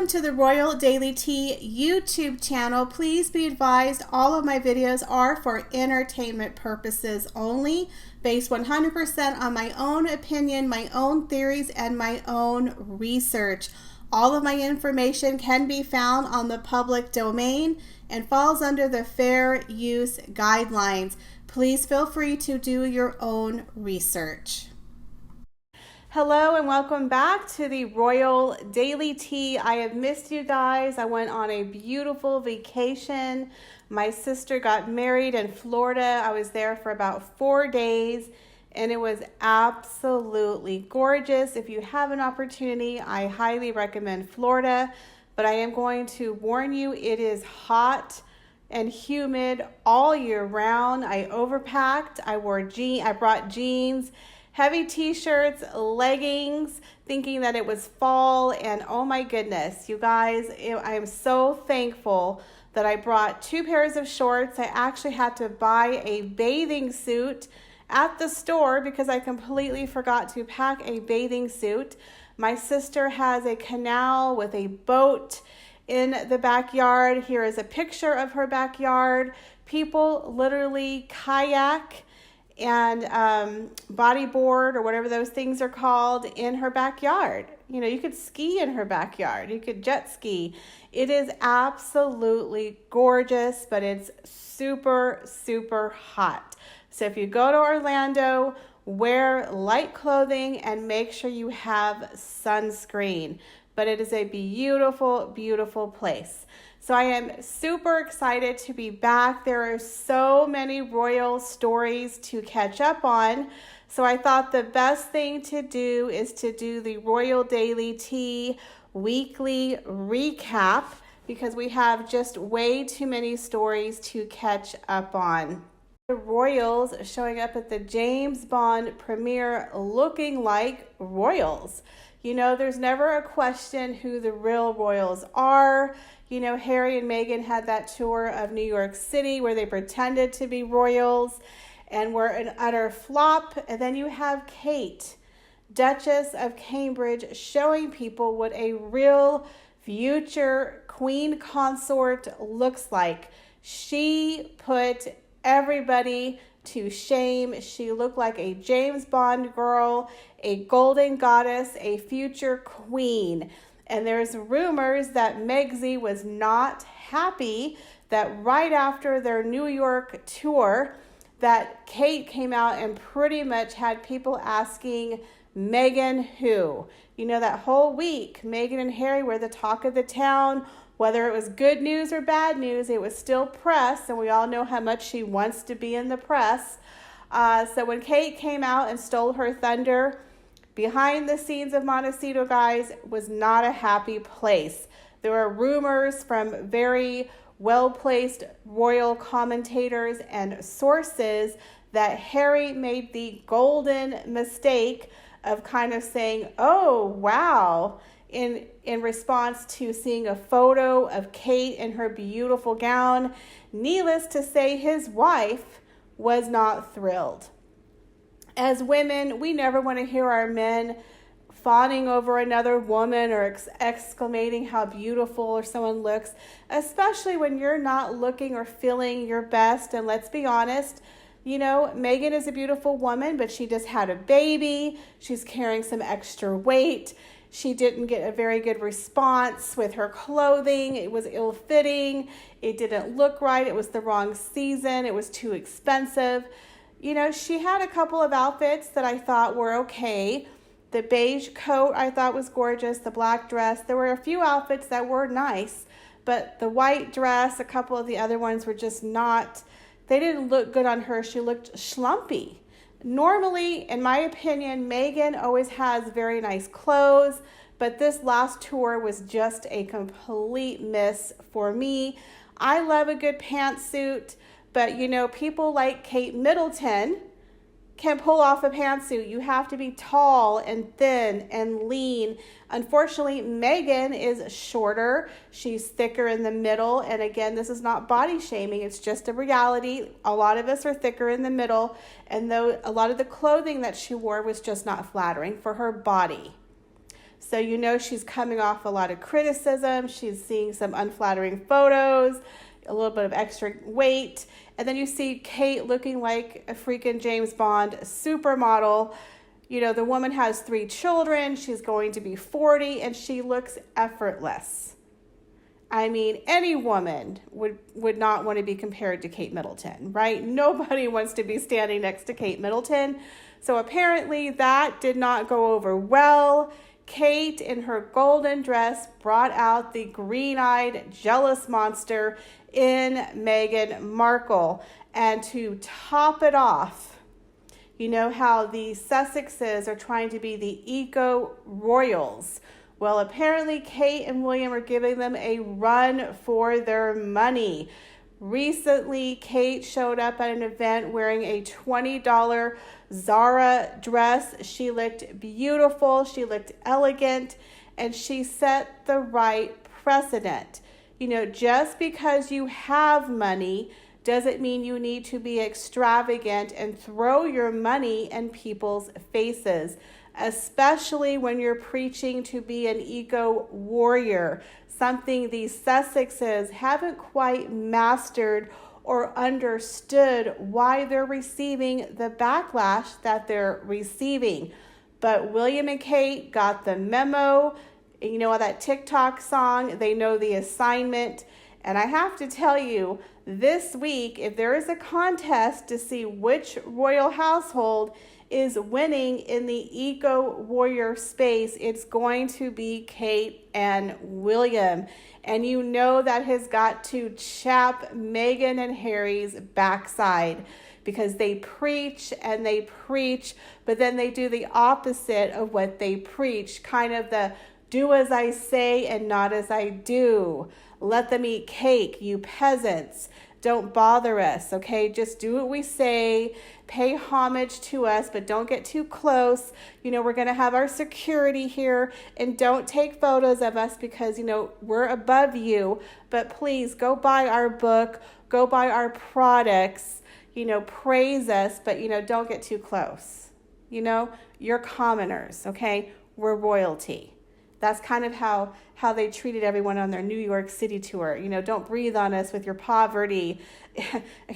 Welcome to the Royal Daily Tea YouTube channel. Please be advised all of my videos are for entertainment purposes only, based 100% on my own opinion, my own theories, and my own research. All of my information can be found on the public domain and falls under the fair use guidelines. Please feel free to do your own research. Hello and welcome back to the Royal Daily Tea. I have missed you guys. I went on a beautiful vacation. My sister got married in Florida. I was there for about 4 days and it was absolutely gorgeous. If you have an opportunity, I highly recommend Florida, but I am going to warn you, it is hot and humid all year round. I overpacked. I brought jeans, heavy t-shirts, leggings, thinking that it was fall, and oh my goodness, you guys, I am so thankful that I brought 2 pairs of shorts. I actually had to buy a bathing suit at the store because I completely forgot to pack a bathing suit. My sister has a canal with a boat in the backyard. Here is a picture of her backyard. People literally kayak and bodyboard or whatever those things are called in her backyard. You know, you could ski in her backyard. You could jet ski. It is absolutely gorgeous, but it's super, super hot. So if you go to Orlando, wear light clothing and make sure you have sunscreen. But it is a beautiful, beautiful place. So I am super excited to be back. There are so many royal stories to catch up on. So I thought the best thing to do is to do the Royal Daily Tea weekly recap because we have just way too many stories to catch up on. The royals showing up at the James Bond premiere looking like royals. You know, there's never a question who the real royals are. You know, Harry and Meghan had that tour of New York City where they pretended to be royals and were an utter flop. And then you have Kate, Duchess of Cambridge, showing people what a real future queen consort looks like. She put everybody to shame. She looked like a James Bond girl, a golden goddess, a future queen. And there's rumors that Megsy was not happy that right after their New York tour that Kate came out and pretty much had people asking Meghan who. You know, that whole week, Meghan and Harry were the talk of the town. Whether it was good news or bad news, it was still press, and we all know how much she wants to be in the press. So when Kate came out and stole her thunder, behind the scenes of Montecito, guys, was not a happy place. There were rumors from very well-placed royal commentators and sources that Harry made the golden mistake of kind of saying, oh, wow, in response to seeing a photo of Kate in her beautiful gown. Needless to say, his wife was not thrilled. As women, we never want to hear our men fawning over another woman or exclaiming how beautiful or someone looks, especially when you're not looking or feeling your best. And let's be honest, you know, Meghan is a beautiful woman, but she just had a baby. She's carrying some extra weight. She didn't get a very good response with her clothing. It was ill-fitting. It didn't look right. It was the wrong season. It was too expensive. You know, she had a couple of outfits that I thought were okay. The beige coat I thought was gorgeous. The black dress. There were a few outfits that were nice, but the white dress, a couple of the other ones were just not, they didn't look good on her. She looked schlumpy. Normally, in my opinion, Meghan always has very nice clothes, but this last tour was just a complete miss for me. I love a good pantsuit, but you know, people like Kate Middleton can pull off a pantsuit. You have to be tall and thin and lean. Unfortunately, Meghan is shorter. She's thicker in the middle. And again, this is not body shaming. It's just a reality. A lot of us are thicker in the middle. And though a lot of the clothing that she wore was just not flattering for her body. So you know she's coming off a lot of criticism. She's seeing some unflattering photos, a little bit of extra weight. And then you see Kate looking like a freaking James Bond supermodel. You know, the woman has 3 children. She's going to be 40 and she looks effortless. I mean, any woman would not want to be compared to Kate Middleton, right? Nobody wants to be standing next to Kate Middleton. So apparently that did not go over well. Kate, in her golden dress, brought out the green-eyed, jealous monster in Meghan Markle. And to top it off, you know how the Sussexes are trying to be the eco-royals. Well, apparently Kate and William are giving them a run for their money. Recently, Kate showed up at an event wearing a $20 Zara dress. She looked beautiful, she looked elegant, and she set the right precedent. You know, just because you have money doesn't mean you need to be extravagant and throw your money in people's faces, especially when you're preaching to be an eco warrior, something these Sussexes haven't quite mastered or understood why they're receiving the backlash that they're receiving. But William and Kate got the memo. You know, that TikTok song, they know the assignment. And I have to tell you, this week, if there is a contest to see which royal household is winning in the eco warrior space, it's going to be Kate and William. And you know that has got to chap Meghan and Harry's backside, because they preach and they preach, but then they do the opposite of what they preach, kind of the do as I say and not as I do. Let them eat cake, you peasants. Don't bother us, okay? Just do what we say. Pay homage to us, but don't get too close. You know, we're going to have our security here, and don't take photos of us because, you know, we're above you. But please go buy our book, go buy our products, you know, praise us, but, you know, don't get too close. You know, you're commoners, okay? We're royalty. That's kind of how they treated everyone on their New York City tour. You know, don't breathe on us with your poverty.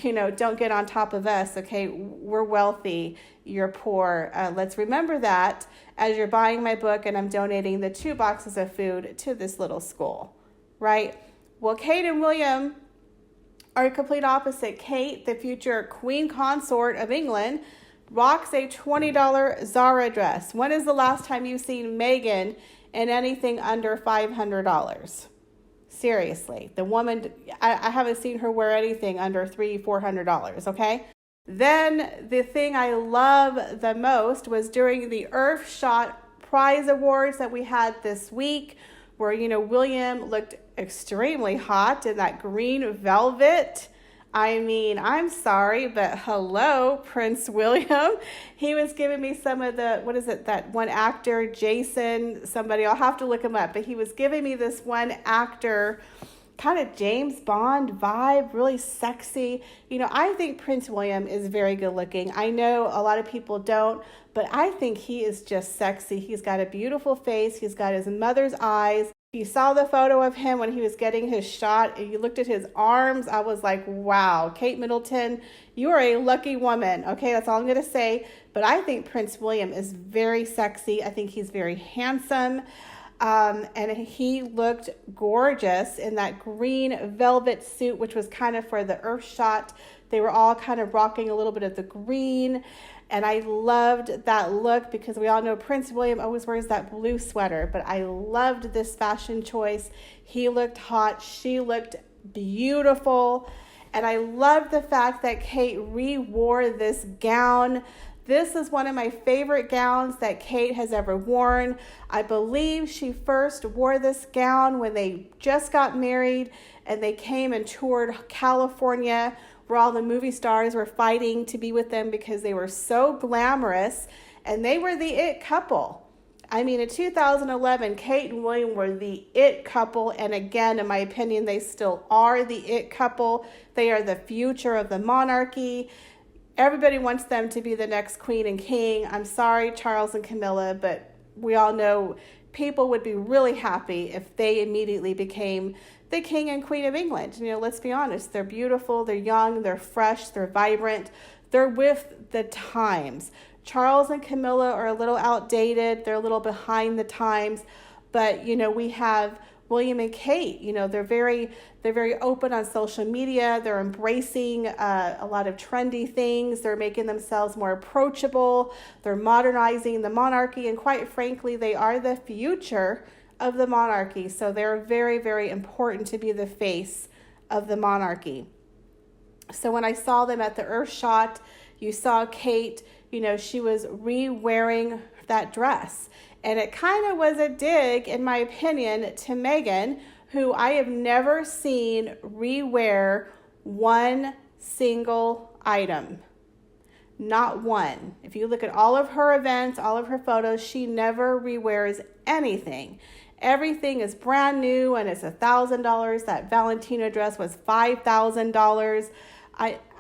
You know, don't get on top of us, okay? We're wealthy, you're poor. Let's remember that as you're buying my book and I'm donating the 2 boxes of food to this little school, right? Well, Kate and William are a complete opposite. Kate, the future queen consort of England, rocks a $20 Zara dress. When is the last time you've seen Meghan in anything under $500? Seriously, the woman, I haven't seen her wear anything under $300-400, okay? Then the thing I love the most was during the Earthshot Prize Awards that we had this week, where, you know, William looked extremely hot in that green velvet. I mean, I'm sorry, but hello, Prince William. He was giving me some of the, what is it, that one actor, Jason, somebody, I'll have to look him up, but he was giving me this one actor, kind of James Bond vibe, really sexy. You know, I think Prince William is very good looking. I know a lot of people don't, but I think he is just sexy. He's got a beautiful face. He's got his mother's eyes. You saw the photo of him when he was getting his shot and you looked at his arms. I was like, wow, Kate Middleton, you are a lucky woman. Okay, that's all I'm going to say. But I think Prince William is very sexy. I think he's very handsome. And he looked gorgeous in that green velvet suit, which was kind of for the Earthshot. They were all kind of rocking a little bit of the green. And I loved that look because we all know Prince William always wears that blue sweater. But I loved this fashion choice. He looked hot. She looked beautiful. And I loved the fact that Kate re-wore this gown. This is one of my favorite gowns that Kate has ever worn. I believe she first wore this gown when they just got married and they came and toured California, where all the movie stars were fighting to be with them because they were so glamorous and they were the it couple. I mean, in 2011, Kate and William were the it couple, and again, in my opinion, they still are the it couple. They are the future of the monarchy. Everybody wants them to be the next queen and king. I'm sorry, Charles and Camilla, but we all know people would be really happy if they immediately became the king and queen of England. Let's be honest. They're beautiful, they're young, they're fresh, they're vibrant, they're with the times. Charles and Camilla are a little outdated, they're a little behind the times, but we have William and Kate. They're very open on social media. They're embracing a lot of trendy things. They're making themselves more approachable. They're modernizing the monarchy, and quite frankly, they are the future of the monarchy. So they're very, very important to be the face of the monarchy. So when I saw them at the Earth Shot, you saw Kate, she was re-wearing that dress. And it kind of was a dig, in my opinion, to Meghan, who I have never seen rewear one single item. Not one. If you look at all of her events, all of her photos, she never rewears anything. Everything is brand new, and it's $1,000. That Valentino dress was $5,000.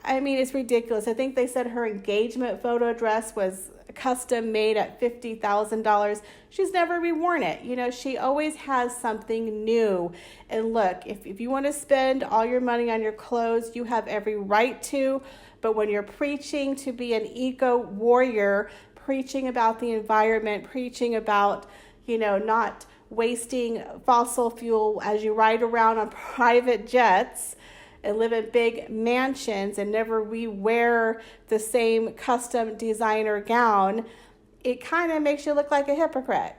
I mean, it's ridiculous. I think they said her engagement photo dress was custom made at $50,000. She's never reworn it. She always has something new. And look, if you want to spend all your money on your clothes, you have every right to. But when you're preaching to be an eco warrior, preaching about the environment, preaching about, not wasting fossil fuel as you ride around on private jets and live in big mansions and never rewear the same custom designer gown, it kind of makes you look like a hypocrite.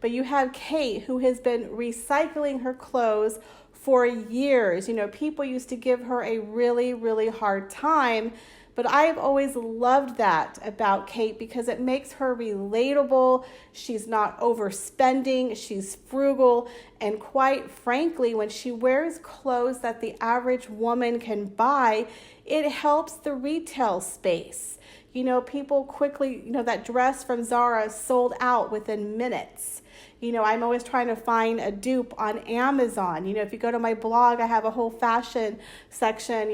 But you have Kate, who has been recycling her clothes for years. People used to give her a really, really hard time, but I've always loved that about Kate because it makes her relatable. She's not overspending, she's frugal, and quite frankly, when she wears clothes that the average woman can buy, it helps the retail space. People quickly, that dress from Zara sold out within minutes. I'm always trying to find a dupe on Amazon. If you go to my blog, I have a whole fashion section,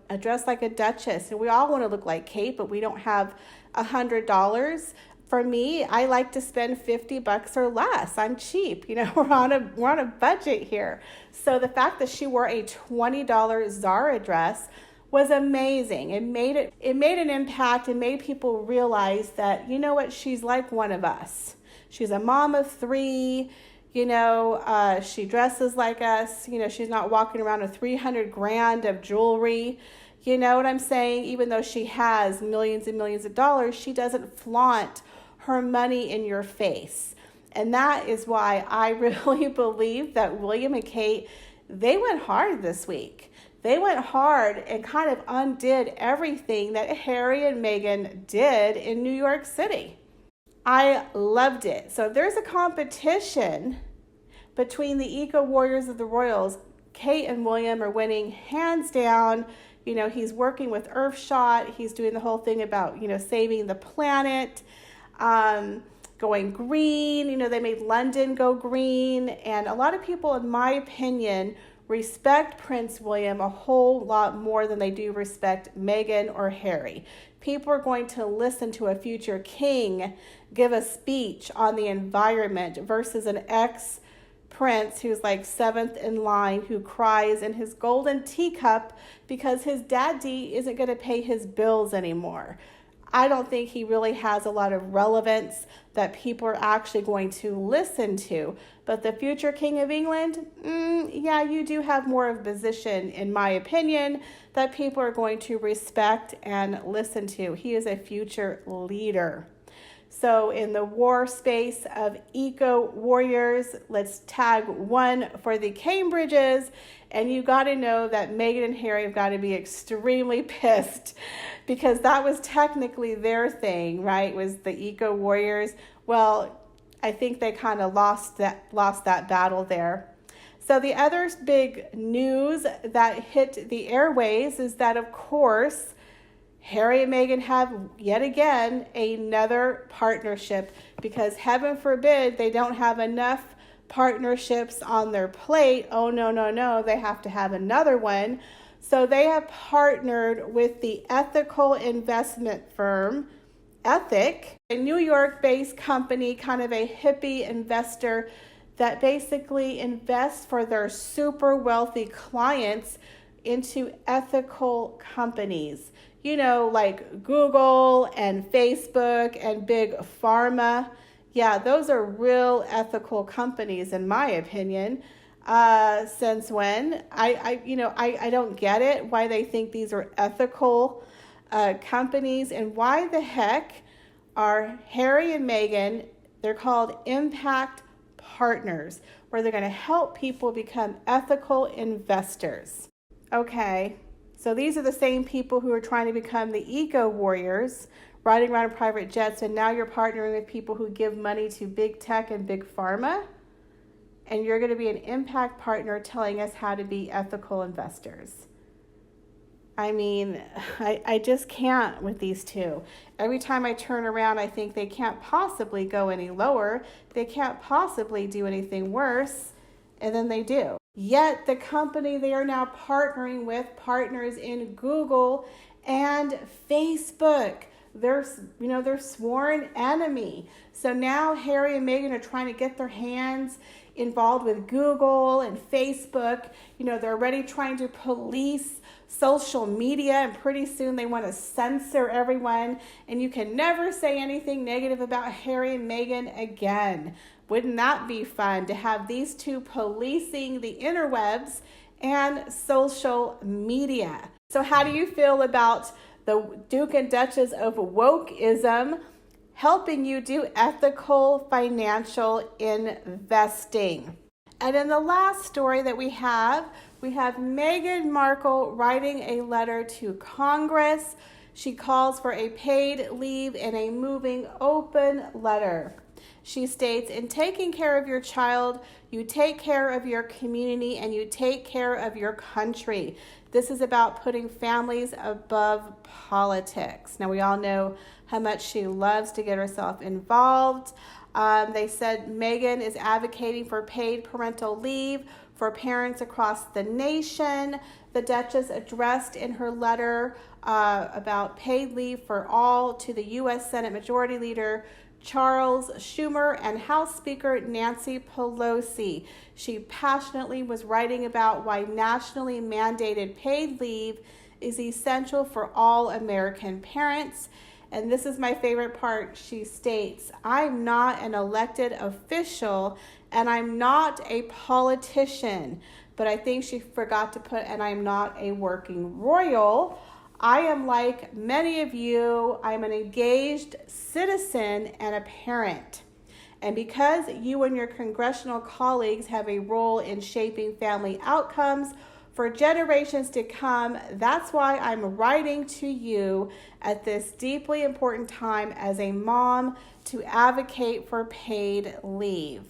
a dress like a duchess. And we all want to look like Kate, but we don't have $100. For me, I like to spend $50 or less. I'm cheap. We're on a budget here. So the fact that she wore a $20 Zara dress was amazing. It made an impact and made people realize that, she's like one of us. She's a mom of 3, she dresses like us, she's not walking around with $300,000 of jewelry. You know what I'm saying? Even though she has millions and millions of dollars, she doesn't flaunt her money in your face. And that is why I really believe that William and Kate, they went hard this week. They went hard and kind of undid everything that Harry and Meghan did in New York City. I loved it. So if there's a competition between the eco warriors of the royals, Kate and William are winning hands down. He's working with Earthshot. He's doing the whole thing about, saving the planet, going green. They made London go green. And a lot of people, in my opinion, respect Prince William a whole lot more than they do respect Meghan or Harry. People are going to listen to a future king give a speech on the environment versus an ex-prince who's like 7th in line, who cries in his golden teacup because his daddy isn't going to pay his bills anymore. I don't think he really has a lot of relevance that people are actually going to listen to. But the future King of England, yeah, you do have more of a position, in my opinion, that people are going to respect and listen to. He is a future leader. So in the war space of eco warriors, let's tag one for the Cambridges. And you got to know that Meghan and Harry have got to be extremely pissed because that was technically their thing, right? Was the eco warriors. Well, I think they kind of lost that battle there. So the other big news that hit the airways is that, of course, Harry and Meghan have yet again another partnership because heaven forbid they don't have enough partnerships on their plate. Oh, no, they have to have another one. So they have partnered with the ethical investment firm Ethic, a New York-based company, kind of a hippie investor that basically invests for their super wealthy clients into ethical companies. You know, like Google and Facebook and big pharma. Yeah, those are real ethical companies, in my opinion. Since when? I don't get it, why they think these are ethical companies, and why the heck are Harry and Meghan, they're called impact partners, where they're going to help people become ethical investors. Okay, so these are the same people who are trying to become the eco warriors, riding around in private jets, and now you're partnering with people who give money to big tech and big pharma, and you're going to be an impact partner telling us how to be ethical investors. I mean, I just can't with these two. Every time I turn around, I think they can't possibly go any lower. They can't possibly do anything worse, and then they do. Yet the company they are now partnering with partners in Google and Facebook. They're sworn enemy. So now Harry and Meghan are trying to get their hands involved with Google and Facebook. They're already trying to police social media, and pretty soon they want to censor everyone, and you can never say anything negative about Harry and Meghan again. Wouldn't that be fun to have these two policing the interwebs and social media? So how do you feel about the Duke and Duchess of wokeism helping you do ethical financial investing? And in the last story that we have Meghan Markle writing a letter to Congress. She calls for a paid leave in a moving open letter. She states, in taking care of your child, you take care of your community and you take care of your country. This is about putting families above politics. Now, we all know how much she loves to get herself involved. They said Meghan is advocating for paid parental leave for parents across the nation. The Duchess addressed in her letter about paid leave for all to the U.S. Senate Majority Leader Charles Schumer and House Speaker Nancy Pelosi. She passionately was writing about why nationally mandated paid leave is essential for all American parents. And this is my favorite part. She states, I'm not an elected official and I'm not a politician. But I think she forgot to put, and I'm not a working royal. I am like many of you. I'm an engaged citizen and a parent. And because you and your congressional colleagues have a role in shaping family outcomes for generations to come, that's why I'm writing to you at this deeply important time as a mom to advocate for paid leave.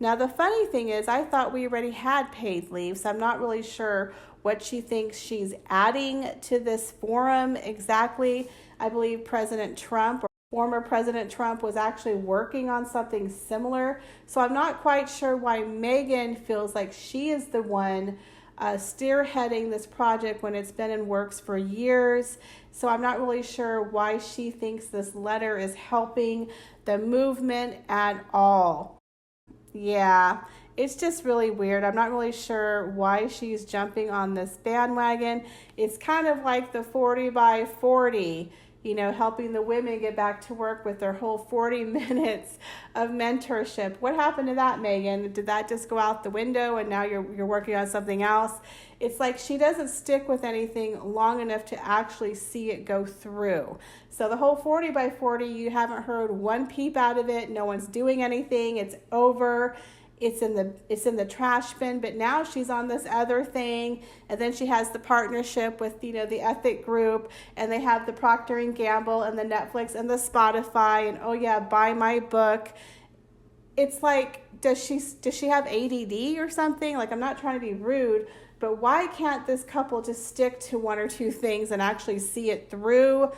Now, the funny thing is, I thought we already had paid leave, so I'm not really sure what she thinks she's adding to this forum exactly. I believe President Trump, or former President Trump, was actually working on something similar. So I'm not quite sure why Meghan feels like she is the one spearheading this project when it's been in works for years. So I'm not really sure why she thinks this letter is helping the movement at all. Yeah, it's just really weird. I'm not really sure why she's jumping on this bandwagon. It's kind of like the 40 by 40, helping the women get back to work with their whole 40 minutes of mentorship. What happened to that, Meghan? Did that just go out the window and now you're working on something else? It's like she doesn't stick with anything long enough to actually see it go through. So the whole 40 by 40, you haven't heard one peep out of it. No one's doing anything. It's over. It's in the trash bin, but now she's on this other thing, and then she has the partnership with the Ethic Group, and they have the Procter and Gamble and the Netflix and the Spotify, and oh yeah, buy my book. It's like, does she have ADD or something? Like, I'm not trying to be rude, but why can't this couple just stick to one or two things and actually see it through?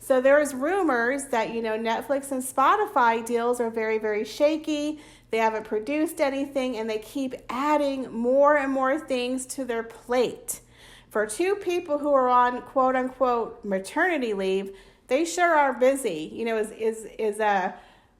So there's rumors that Netflix and Spotify deals are very, very shaky. They haven't produced anything, and they keep adding more and more things to their plate. For two people who are on quote-unquote maternity leave, they sure are busy. You know, is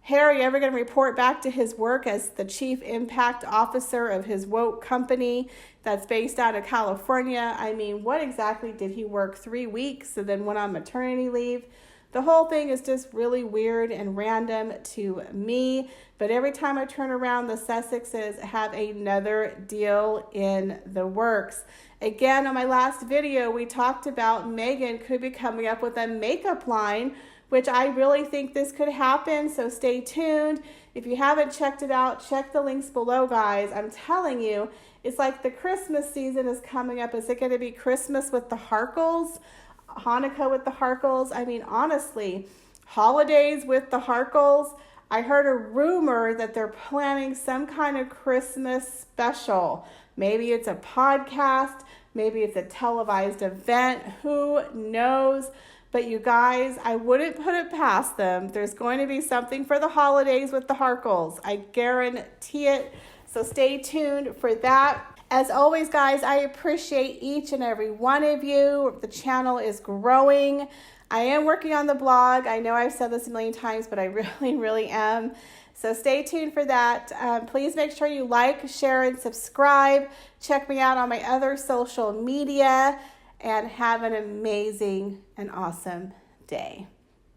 Harry ever going to report back to his work as the chief impact officer of his woke company that's based out of California? I mean, what exactly did he work 3 weeks and then went on maternity leave? The whole thing is just really weird and random to me. But every time I turn around, the Sussexes have another deal in the works. Again, on my last video, we talked about Megan could be coming up with a makeup line, which I really think this could happen. So stay tuned. If you haven't checked it out, check the links below, guys. I'm telling you, it's like the Christmas season is coming up. Is it going to be Christmas with the Harkles? Hanukkah with the Harkles? I mean, honestly, holidays with the Harkles. I heard a rumor that they're planning some kind of Christmas special. Maybe it's a podcast, maybe it's a televised event, who knows? But you guys, I wouldn't put it past them. There's going to be something for the holidays with the Harkles. I guarantee it. So stay tuned for that. As always, guys, I appreciate each and every one of you. The channel is growing. I am working on the blog. I know I've said this a million times, but I really am. So stay tuned for that. Please make sure you like, share, and subscribe. Check me out on my other social media, and have an amazing and awesome day.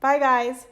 Bye, guys.